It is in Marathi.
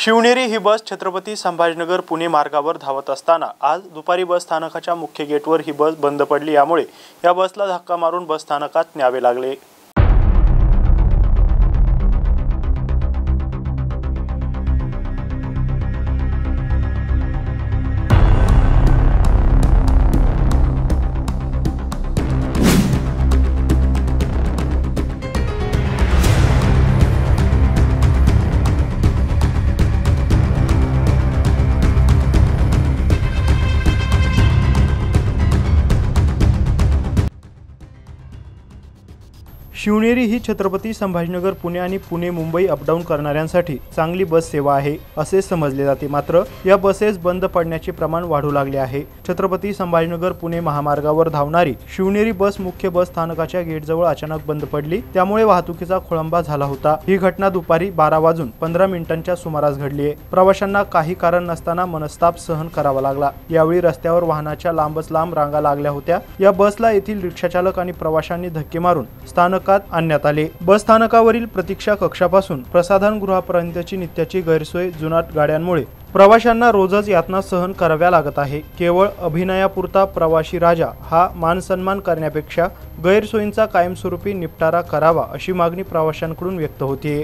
शिवनेरी ही बस छत्रपती संभाजीनगर पुणे मार्गावर धावत असताना आज दुपारी बस स्थानकाच्या मुख्य गेटवर ही बस बंद पडली। यामुळे या बसला धक्का मारून बस स्थानकात न्यावे लागले। शिवनेरी ही छत्रपती संभाजीनगर पुणे आणि पुणे मुंबई अपडाऊन करणाऱ्यांसाठी चांगली बस सेवा आहे असे समजले जाते। मात्र या बसेस बंद पडण्याचे प्रमाण वाढू लागले आहे। छत्रपती संभाजीनगर पुणे महामार्गावर धावणारी शिवनेरी बस मुख्य बस स्थानकाच्या गेटजवळ अचानक बंद पडली, त्यामुळे वाहतुकीचा खोळंबा झाला होता। ही घटना दुपारी 12:15 सुमारास घडली आहे। प्रवाशांना काही कारण नसताना मनस्ताप सहन करावा लागला। यावेळी रस्त्यावर वाहनाच्या लांबच लांब रांगा लागल्या होत्या। या बसला येथील रिक्षाचालक आणि प्रवाशांनी धक्के मारून स्थानकात आणण्यात आले। बस स्थानकावरील प्रतीक्षा कक्षापासून प्रसाधनगृहापर्यंतची नित्याची गैरसोय जुनाट गाड्यांमुळे प्रवाशांना रोजच यातना सहन कराव्या लागत आहे। केवळ अभिनयापुरता प्रवासी राजा हा मानसन्मान करण्यापेक्षा गैरसोयींचा कायमस्वरूपी निपटारा करावा अशी मागणी प्रवाशांकडून व्यक्त होते।